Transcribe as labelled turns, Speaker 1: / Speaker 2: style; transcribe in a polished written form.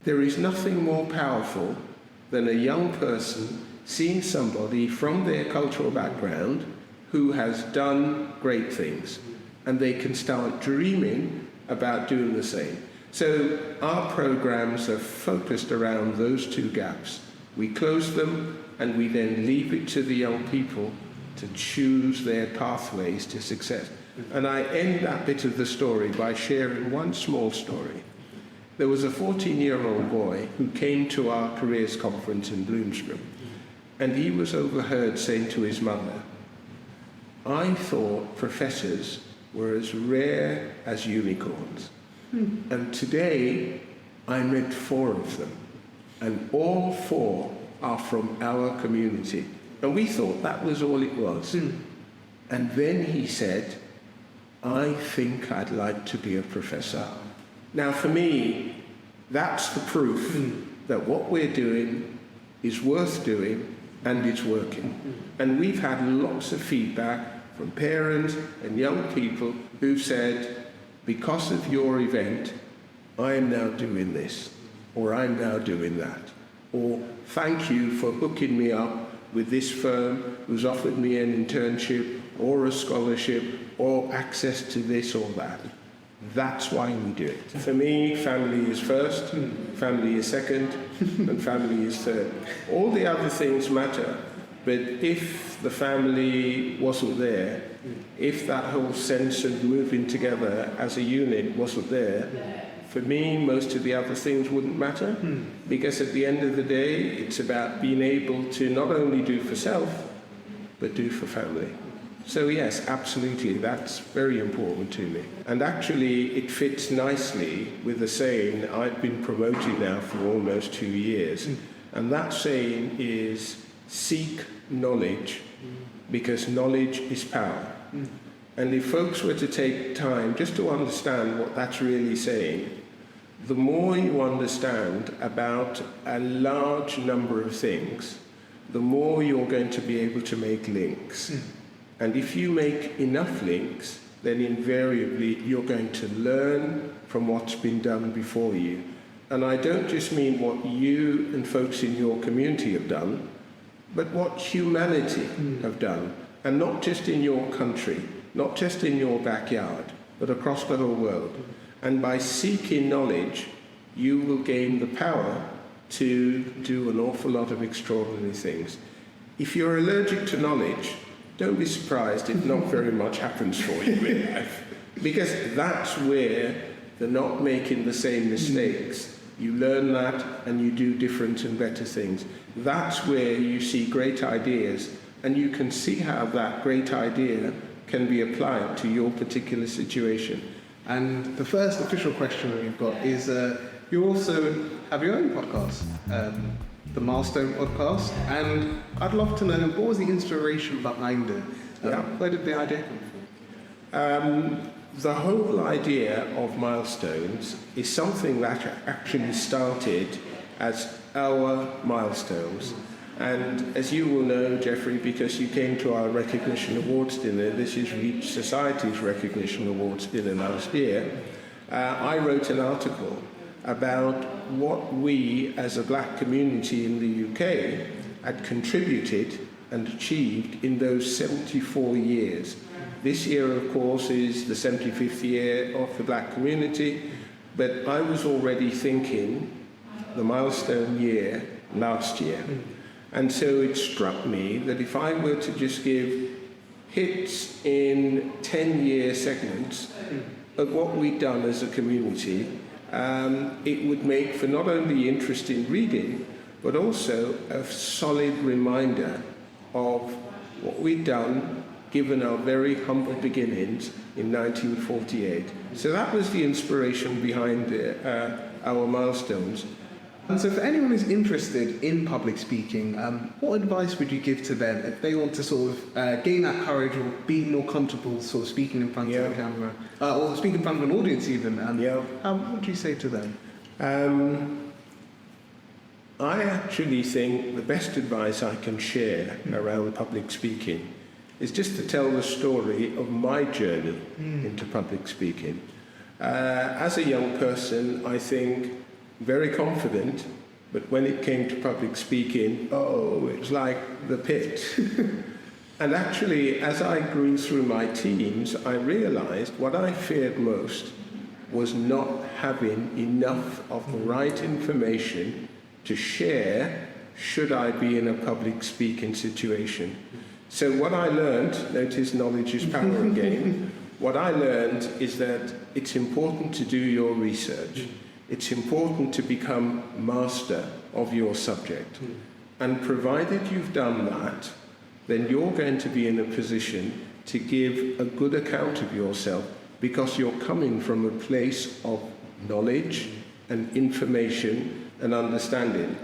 Speaker 1: There is nothing more powerful than a young person seeing somebody from their cultural background who has done great things, and they can start dreaming about doing the same. So our programs are focused around those two gaps. We close them, and we then leave it to the young people to choose their pathways to success. And I end that bit of the story by sharing one small story. There was a 14-year-old boy who came to our careers conference in Bloomsbury, and he was overheard saying to his mother, "I thought professors were as rare as unicorns. And today I met 4 of them, and all 4 are from our community." And we thought that was all it was. And then he said, "I think I'd like to be a professor." Now for me, that's the proof that what we're doing is worth doing and it's working. And we've had lots of feedback from parents and young people who've said, "Because of your event, I am now doing this," or "I'm now doing that," or "Thank you for hooking me up with this firm who's offered me an internship or a scholarship or access to this or that." That's why we do it. For me, family is first, family is second, and family is third. All the other things matter, but if the family wasn't there, if that whole sense of moving together as a unit wasn't there, for me, most of the other things wouldn't matter, because at the end of the day, it's about being able to not only do for self, but do for family. So yes, absolutely, that's very important to me. And actually, it fits nicely with the saying I've been promoting now for almost 2 years. And that saying is, seek knowledge, because knowledge is power. And if folks were to take time just to understand what that's really saying, the more you understand about a large number of things, the more you're going to be able to make links. And if you make enough links, then invariably you're going to learn from what's been done before you. And I don't just mean what you and folks in your community have done, but what humanity have done. And not just in your country, not just in your backyard, but across the whole world. And by seeking knowledge, you will gain the power to do an awful lot of extraordinary things. If you're allergic to knowledge, don't be surprised if not very much happens for you in life. Because that's where the not making the same mistakes, you learn that and you do different and better things. That's where you see great ideas, and you can see how that great idea can be applied to your particular situation.
Speaker 2: And the first official question that we've got is, you also have your own podcast, the Milestone podcast, and I'd love to know, what was the inspiration behind it? Where did the idea come from?
Speaker 1: The whole idea of Milestones is something that actually started as our milestones. And as you will know, Jeffrey, because you came to our Recognition Awards dinner, this is Reach Society's Recognition Awards dinner last year, I wrote an article about what we as a black community in the UK had contributed and achieved in those 74 years. This year, of course, is the 75th year of the black community, but I was already thinking the milestone year last year. And so it struck me that if I were to just give hits in 10-year segments of what we'd done as a community, it would make for not only interesting reading, but also a solid reminder of what we'd done, given our very humble beginnings in 1948. So that was the inspiration behind our milestones.
Speaker 2: And so for anyone who's interested in public speaking, what advice would you give to them if they want to sort of gain that courage or be more comfortable sort of speaking in front of the camera, or speaking in front of an audience even? What would you say to them?
Speaker 1: I actually think the best advice I can share around public speaking is just to tell the story of my journey into public speaking. As a young person, I think very confident, but when it came to public speaking, it was like the pit. And actually, as I grew through my teens, I realized what I feared most was not having enough of the right information to share should I be in a public speaking situation. So what I learned, notice knowledge is power again, what I learned is that it's important to do your research. It's important to become master of your subject. And provided you've done that, then you're going to be in a position to give a good account of yourself because you're coming from a place of knowledge and information and understanding.